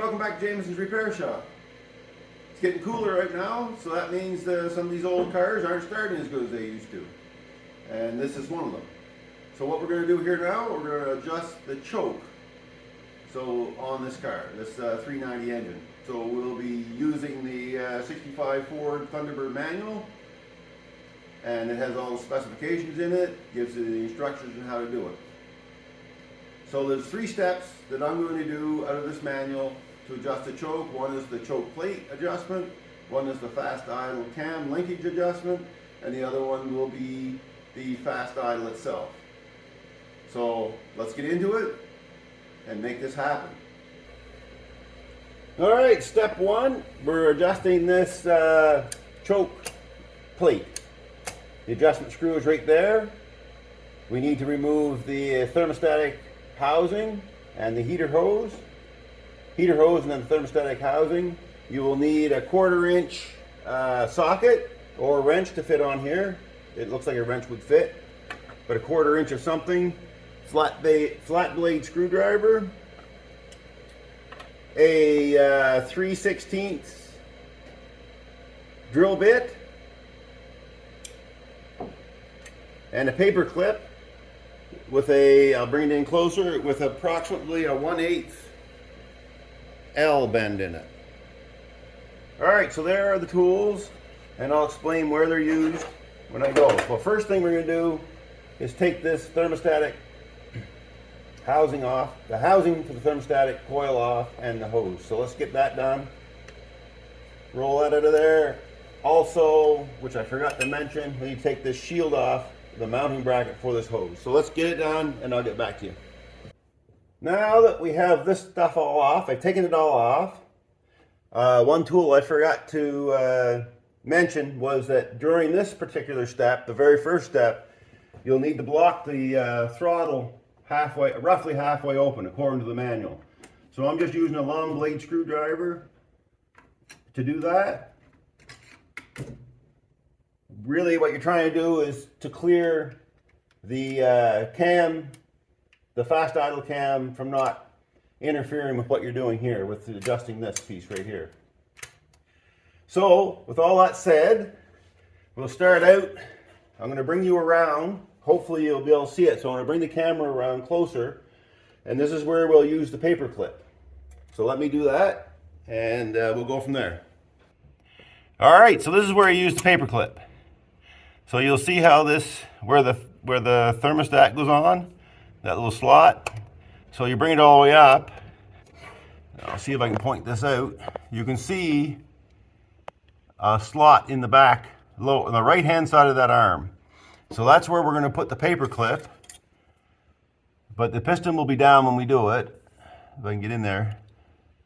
welcome back to Jamieson's Repair Shop. It's getting cooler right now, so that means some of these old cars aren't starting as good as they used to. And this is one of them. So what we're going to do here now, we're going to adjust the choke. So on this car, this 390 engine. So we'll be using the 65 Ford Thunderbird manual. And it has all the specifications in it, gives you the instructions on how to do it. So there's 3 steps that I'm going to do out of this manual to adjust the choke. One is the choke plate adjustment, one is the fast idle cam linkage adjustment, and the other one will be the fast idle itself. So let's get into it and make this happen. Alright, step 1, we're adjusting this choke plate. The adjustment screw is right there. We need to remove the thermostatic housing and the heater hose and then the thermostatic housing. You will need a 1/4 inch socket or wrench to fit on here. It looks like a wrench would fit, but a 1/4 inch of something, flat blade screwdriver, a 3/16 drill bit, and a paper clip with a, I'll bring it in closer, with approximately a 1/8 L bend in it. Alright, so there are the tools, and I'll explain where they're used when I go. Well, first thing we're going to do is take this thermostatic housing off, the housing for the thermostatic coil off, and the hose. So let's get that done. Roll that out of there. Also, which I forgot to mention, we need to take this shield off, the mounting bracket for this hose. So let's get it done and I'll get back to you. Now that we have this stuff all off, I've taken it all off. One tool I forgot to mention was that during this particular step, the very first step, you'll need to block the throttle roughly halfway open according to the manual. So I'm just using a long blade screwdriver to do that. Really what you're trying to do is to clear the cam, the fast idle cam, from not interfering with what you're doing here with adjusting this piece right here. So with all that said, we'll start out. I'm going to bring you around. Hopefully you'll be able to see it. So I'm going to bring the camera around closer, and this is where we'll use the paper clip. So let me do that and we'll go from there. Alright, so this is where I use the paper clip. So you'll see how this, where the thermostat goes on, that little slot. So you bring it all the way up. I'll see if I can point this out. You can see a slot in the back, low, on the right hand side of that arm. So that's where we're going to put the paper clip. But the piston will be down when we do it, if I can get in there.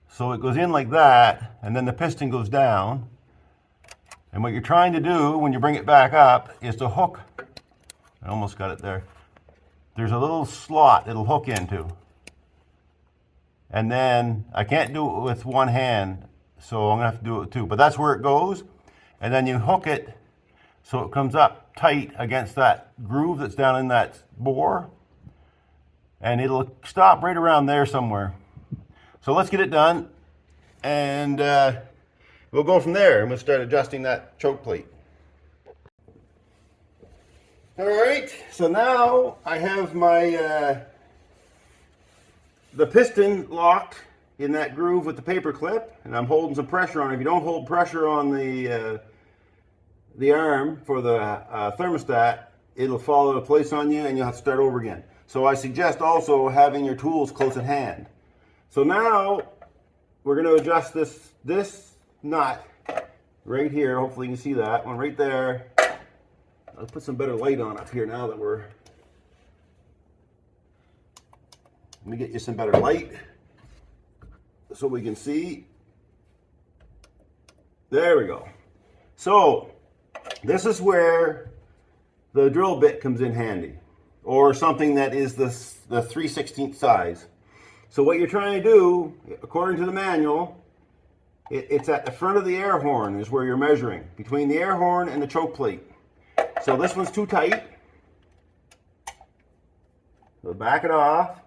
So it goes in like that, and then the piston goes down. And what you're trying to do when you bring it back up is to hook. I almost got it there. There's a little slot it'll hook into. And then I can't do it with one hand, so I'm gonna have to do it with 2. But that's where it goes. And then you hook it so it comes up tight against that groove that's down in that bore. And it'll stop right around there somewhere. So let's get it done. And we'll go from there and we'll start adjusting that choke plate. Alright, so now I have my the piston locked in that groove with the paper clip, and I'm holding some pressure on it. If you don't hold pressure on the arm for the thermostat, it'll fall into place on you and you'll have to start over again. So I suggest also having your tools close at hand. So now we're going to adjust this nut right here. Hopefully you can see that one right there. I'll put some better light on up here now that we're... Let me get you some better light so we can see. There we go. So this is where the drill bit comes in handy, or something that is the 3/16 size. So what you're trying to do, according to the manual, it's at the front of the air horn is where you're measuring, between the air horn and the choke plate. So this one's too tight. So back it off,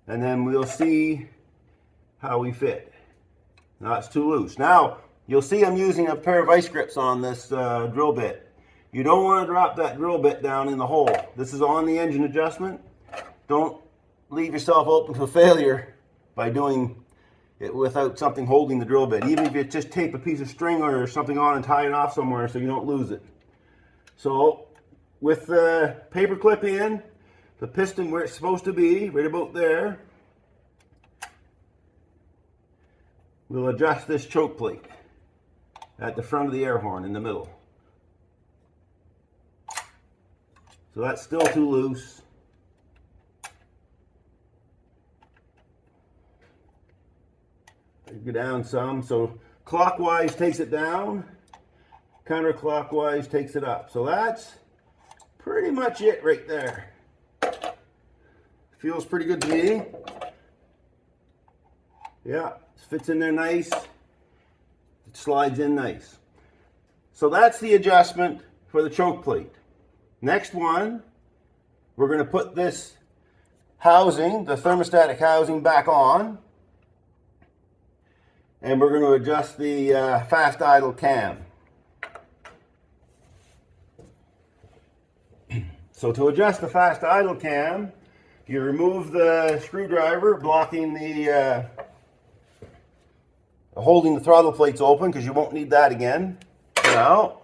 and then we'll see how we fit. Now it's too loose. Now you'll see I'm using a pair of vice grips on this drill bit. You don't want to drop that drill bit down in the hole. This is on the engine adjustment. Don't leave yourself open to failure by doing it without something holding the drill bit. Even if you just tape a piece of string or something on and tie it off somewhere so you don't lose it. So with the paper clip in, the piston where it's supposed to be, right about there, we'll adjust this choke plate at the front of the air horn in the middle. So that's still too loose. Go down some. So clockwise takes it down, counterclockwise takes it up. So that's pretty much it right there. Feels pretty good to me. Yeah, fits in there nice. It slides in nice. So that's the adjustment for the choke plate. Next one, we're going to put this housing, the thermostatic housing, back on. And we're going to adjust the fast idle cam. So to adjust the fast idle cam, you remove the screwdriver blocking the holding the throttle plates open, because you won't need that again. Now,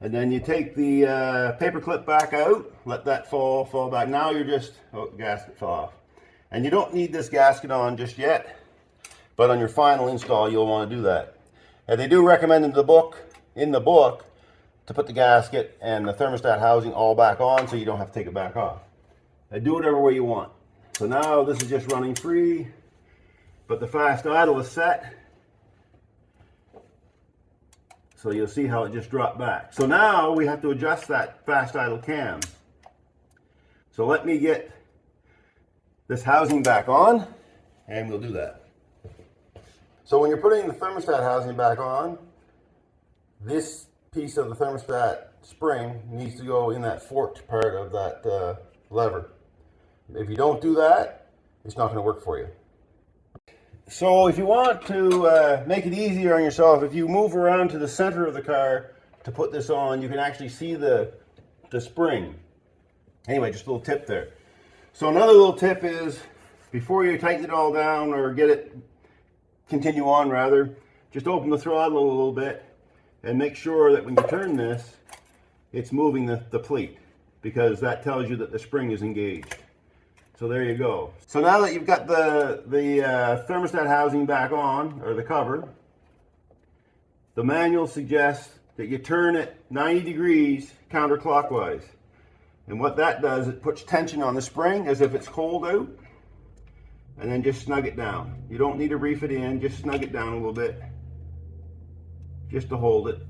and then you take the paper clip back out, let that fall back. Now you're just, oh, gasket fell off. And you don't need this gasket on just yet, but on your final install you'll want to do that. And they do recommend in the book to put the gasket and the thermostat housing all back on so you don't have to take it back off. And do whatever way you want. So now this is just running free, but the fast idle is set. So you'll see how it just dropped back. So now we have to adjust that fast idle cam. So let me get this housing back on and we'll do that. So when you're putting the thermostat housing back on, this piece of the thermostat spring needs to go in that forked part of that lever. If you don't do that, it's not going to work for you. So if you want to make it easier on yourself, if you move around to the center of the car to put this on, you can actually see the spring. Anyway, just a little tip there. So another little tip is, before you tighten it all down or continue on rather, just open the throttle a little bit and make sure that when you turn this, it's moving the plate, because that tells you that the spring is engaged. So there you go. So now that you've got the thermostat housing back on, or the cover, the manual suggests that you turn it 90 degrees counterclockwise. And what that does, it puts tension on the spring as if it's cold out, and then just snug it down. You don't need to reef it in, just snug it down a little bit, just to hold it,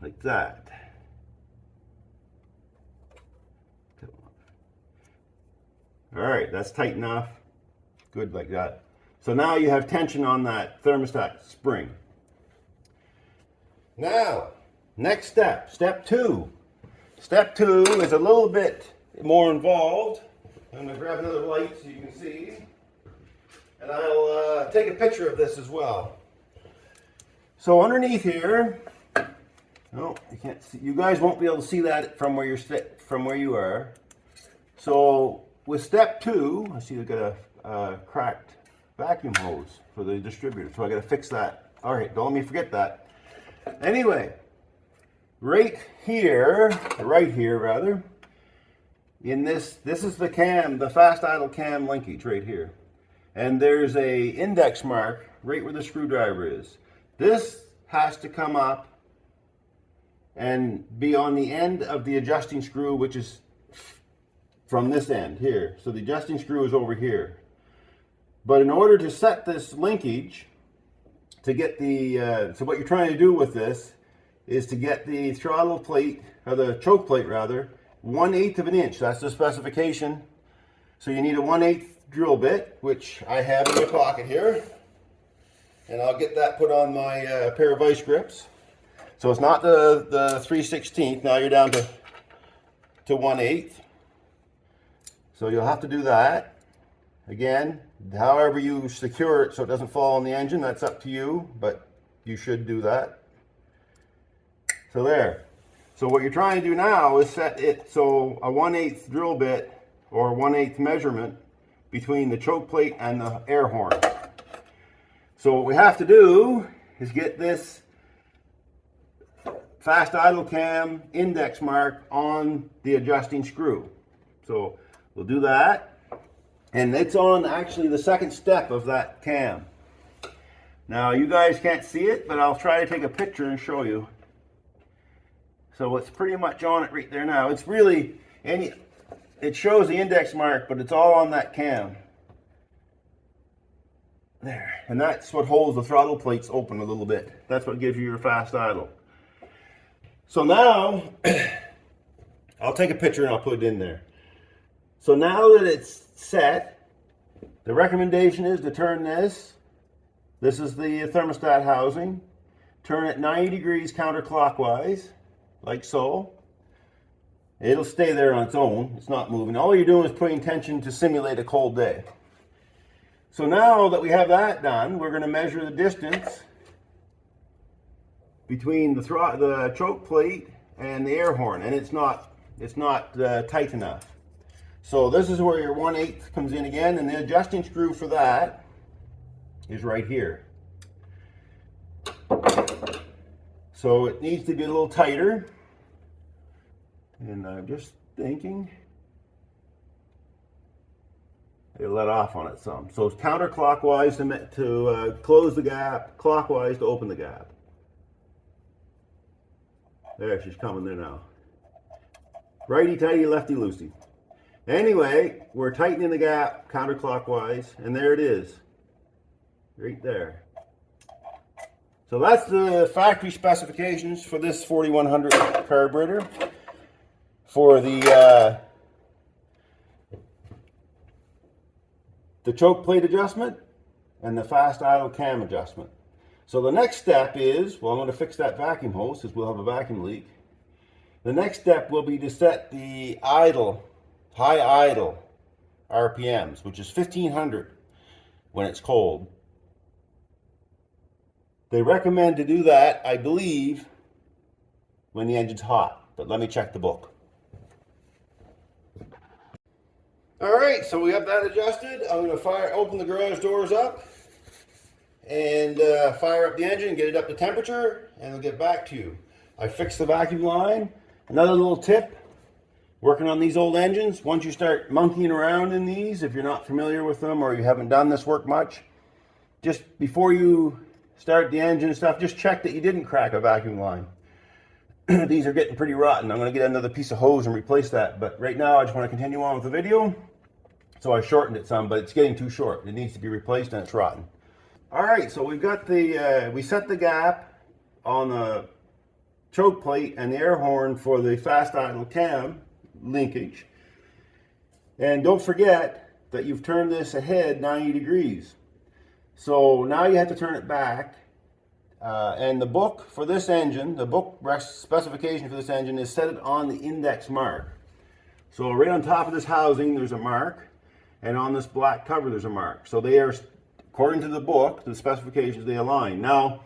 like that. All right, that's tight enough. Good, like that. So now you have tension on that thermostat spring. Now, next step, step two. Step two is a little bit more involved. I'm going to grab another light so you can see. And I'll take a picture of this as well. So underneath here, no, you can't see. You guys won't be able to see that from where you are. So with step two, I see we've got a cracked vacuum hose for the distributor, so I got to fix that. All right, don't let me forget that. Anyway, right here rather, in this is the cam, the fast idle cam linkage right here, and there's a index mark right where the screwdriver is. This has to come up and be on the end of the adjusting screw, which is from this end here. So the adjusting screw is over here. But in order to set this linkage, to get the, so what you're trying to do with this is to get the throttle plate, or the choke plate rather, 1/8 of an inch. That's the specification. So you need a 1/8 drill bit, which I have in my pocket here. And I'll get that put on my pair of vice grips. So it's not the 3/16. Now you're down to 1/8. So you'll have to do that. again, however you secure it so it doesn't fall on the engine, that's up to you, but you should do that. So there. So what you're trying to do now is set it so a 1/8 drill bit or 1/8 measurement between the choke plate and the air horn. So what we have to do is get this fast idle cam index mark on the adjusting screw. So we'll do that, and it's on actually the second step of that cam. Now you guys can't see it, but I'll try to take a picture and show you. So it's pretty much on it right there now. It's really, it shows the index mark, but it's all on that cam. There, and that's what holds the throttle plates open a little bit. That's what gives you your fast idle. So now, I'll take a picture and I'll put it in there. So now that it's set, the recommendation is to turn this. This is the thermostat housing. Turn it 90 degrees counterclockwise, like so. It'll stay there on its own. It's not moving. All you're doing is putting tension to simulate a cold day. So now that we have that done, we're going to measure the distance between the choke plate and the air horn, and it's not tight enough. So this is where your 1/8 comes in again, and the adjusting screw for that is right here. So it needs to be a little tighter, and I'm just thinking it'll let off on it some. So it's counterclockwise to close the gap, clockwise to open the gap. There, she's coming there now. Righty tighty, lefty loosey. Anyway, we're tightening the gap counterclockwise, and there it is. Right there. So that's the factory specifications for this 4100 carburetor. For the choke plate adjustment and the fast idle cam adjustment. So the next step is, well, I'm going to fix that vacuum hose because we'll have a vacuum leak. The next step will be to set the idle, high idle RPMs, which is 1500 when it's cold. They recommend to do that, I believe, when the engine's hot, but let me check the book. All right, so we have that adjusted. I'm going to open the garage doors up and fire up the engine, get it up to temperature, and I'll get back to you. I fixed the vacuum line. Another little tip, working on these old engines, once you start monkeying around in these, if you're not familiar with them or you haven't done this work much, just before you start the engine and stuff, just check that you didn't crack a vacuum line. These are getting pretty rotten. I'm going to get another piece of hose and replace that, but right now I just want to continue on with the video. So I shortened it some, but it's getting too short. It needs to be replaced and it's rotten. All right, so we've got we set the gap on the choke plate and the air horn for the fast idle cam linkage. And don't forget that you've turned this ahead 90 degrees. So now you have to turn it back. And the book for this engine, the book specification for this engine is set it on the index mark. So right on top of this housing, there's a mark. And on this black cover, there's a mark. So they are, according to the book, the specifications, they align. Now,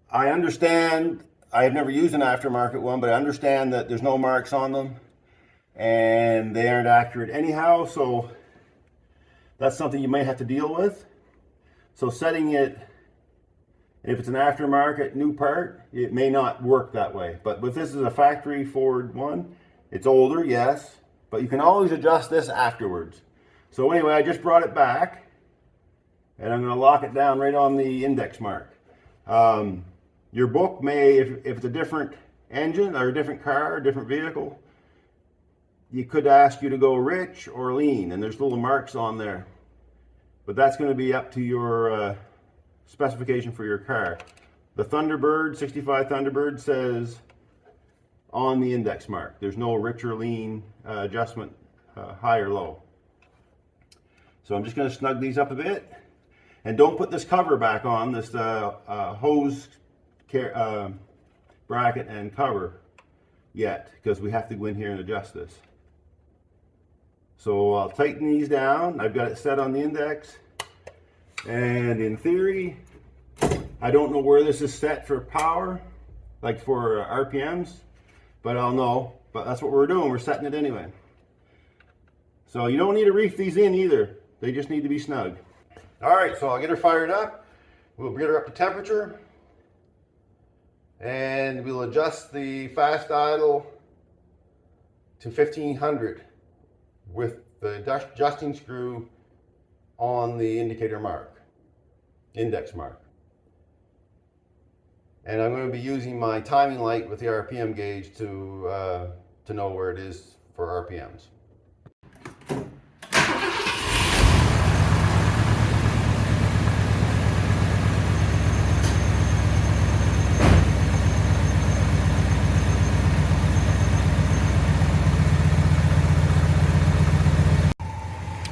I understand, I have never used an aftermarket one, but I understand that there's no marks on them and they aren't accurate anyhow, so that's something you may have to deal with. So setting it, if it's an aftermarket new part, it may not work that way. But if this is a factory Ford one, it's older, yes, but you can always adjust this afterwards. So anyway, I just brought it back and I'm going to lock it down right on the index mark. Your book may, if it's a different engine or a different car, a different vehicle, you could ask you to go rich or lean, and there's little marks on there. But that's going to be up to your specification for your car. The Thunderbird, 65 Thunderbird says on the index mark. There's no rich or lean adjustment, high or low. So I'm just going to snug these up a bit. And don't put this cover back on, this hose bracket and cover yet, because we have to go in here and adjust this. So I'll tighten these down. I've got it set on the index. And in theory, I don't know where this is set for power, like for RPMs, but I'll know. But that's what we're doing. We're setting it anyway. So you don't need to reef these in either. They just need to be snug. All right, so I'll get her fired up. We'll get her up to temperature. And we'll adjust the fast idle to 1500 with the adjusting screw on the indicator mark, index mark. And I'm going to be using my timing light with the RPM gauge to know where it is for RPMs.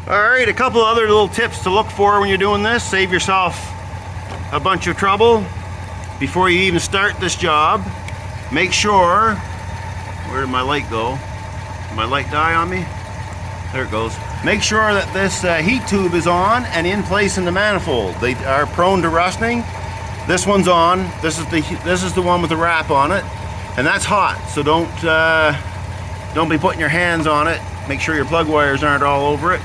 Alright, a couple other little tips to look for when you're doing this. Save yourself a bunch of trouble before you even start this job. Make sure, where did my light go? Did my light die on me? There it goes. Make sure that this heat tube is on and in place in the manifold. They are prone to rusting. This one's on. This is the one with the wrap on it, and that's hot. So don't be putting your hands on it. Make sure your plug wires aren't all over it.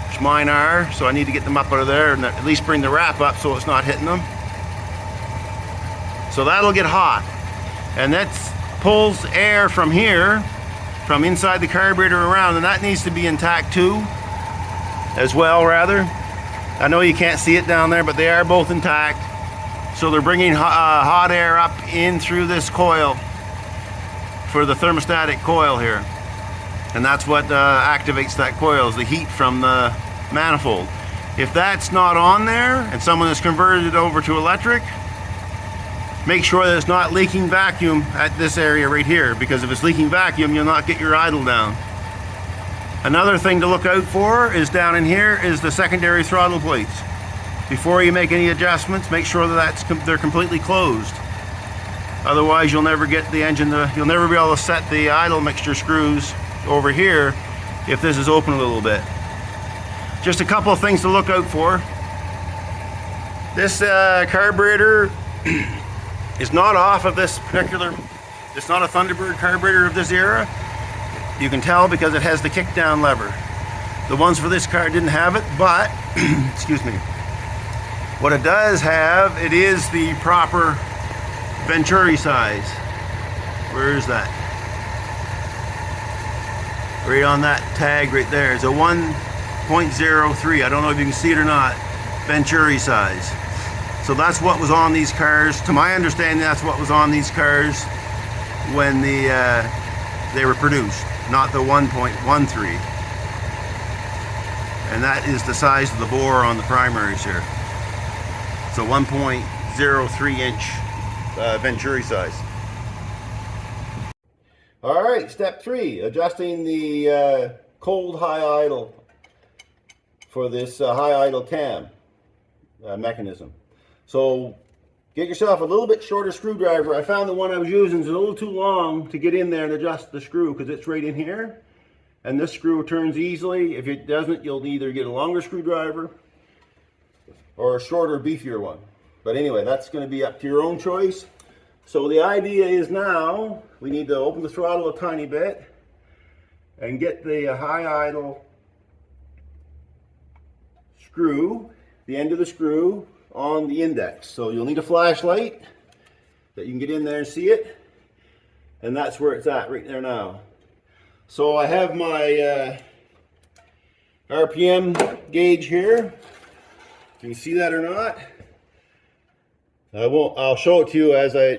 Which mine are, so I need to get them up out of there and at least bring the wrap up so it's not hitting them. So that'll get hot, and that pulls air from here, from inside the carburetor around, and that needs to be intact too, as well rather. I know you can't see it down there, but they are both intact. So they're bringing hot air up in through this coil for the thermostatic coil here. And that's what activates that coil, is the heat from the manifold. If that's not on there and someone has converted it over to electric, make sure that it's not leaking vacuum at this area right here, because if it's leaking vacuum, you'll not get your idle down. Another thing to look out for is down in here is the secondary throttle plates. Before you make any adjustments, make sure that they're completely closed. Otherwise, you'll never get the engine you'll never be able to set the idle mixture screws over here if this is open a little bit. Just a couple of things to look out for. This carburetor is not off of this particular, it's not a Thunderbird carburetor of this era. You can tell because it has the kick down lever. The ones for this car didn't have it, but excuse me, what it does have, it is the proper Venturi size. Where is that? Right on that tag right there. It's a 1.03. I don't know if you can see it or not. Venturi size. So that's what was on these cars. To my understanding, that's what was on these cars when they were produced, not the 1.13. And that is the size of the bore on the primaries here. So 1.03 inch Venturi size. All right, step 3, adjusting the cold high idle for this high idle cam mechanism. So get yourself a little bit shorter screwdriver. I found the one I was using is a little too long to get in there and adjust the screw, because it's right in here. And this screw turns easily. If it doesn't, you'll either get a longer screwdriver or a shorter, beefier one. But anyway, that's going to be up to your own choice. So the idea is now we need to open the throttle a tiny bit and get the high idle screw, the end of the screw, on the index. So you'll need a flashlight that you can get in there and see it. And that's where it's at right there now. So I have my RPM gauge here. Can you see that or not? I'll show it to you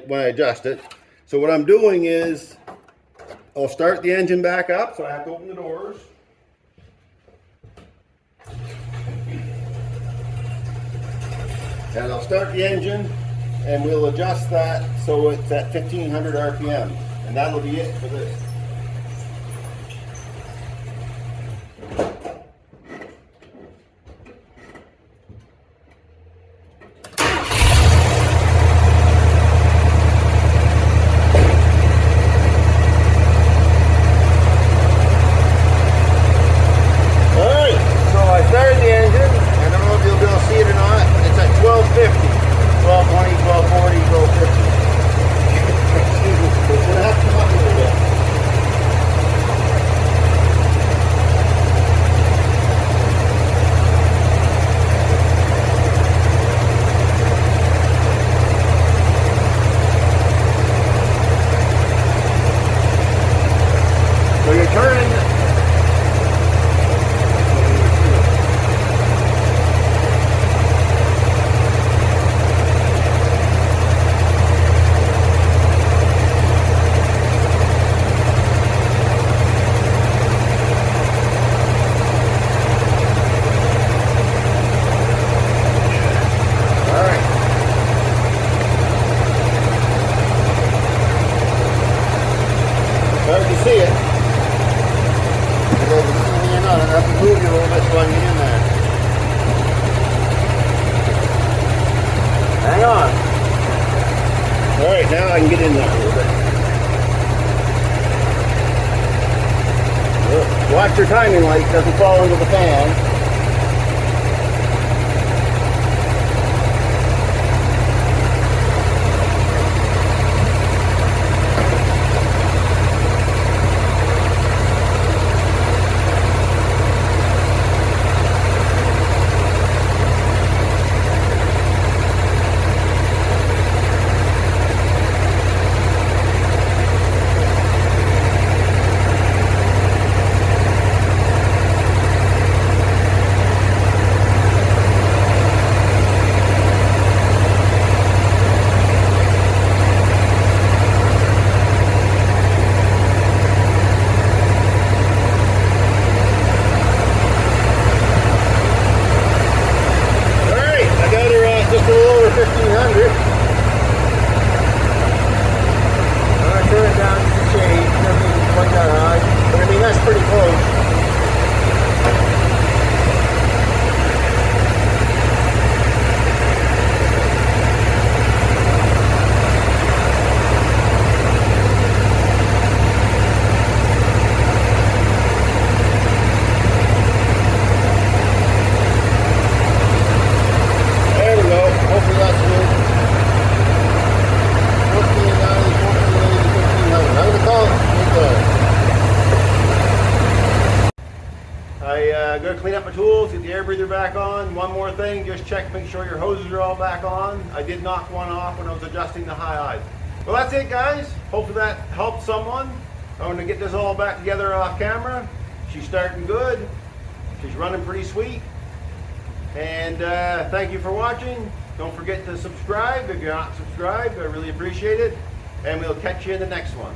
when I adjust it. So what I'm doing is I'll start the engine back up, so I have to open the doors. And I'll start the engine and we'll adjust that so it's at 1500 RPM. And that'll be it for this. on, I have to move you a little bit so I can get in there. Hang on. Alright, now I can get in there a little bit. Watch your timing light, doesn't fall into the fan. I'm going to clean up my tools, get the air breather back on. One more thing, just check, make sure your hoses are all back on. I did knock one off when I was adjusting the high eyes. Well, that's it, guys. Hopefully that helped someone. I'm going to get this all back together off camera. She's starting good. She's running pretty sweet. And thank you for watching. Don't forget to subscribe if you're not subscribed. I really appreciate it. And we'll catch you in the next one.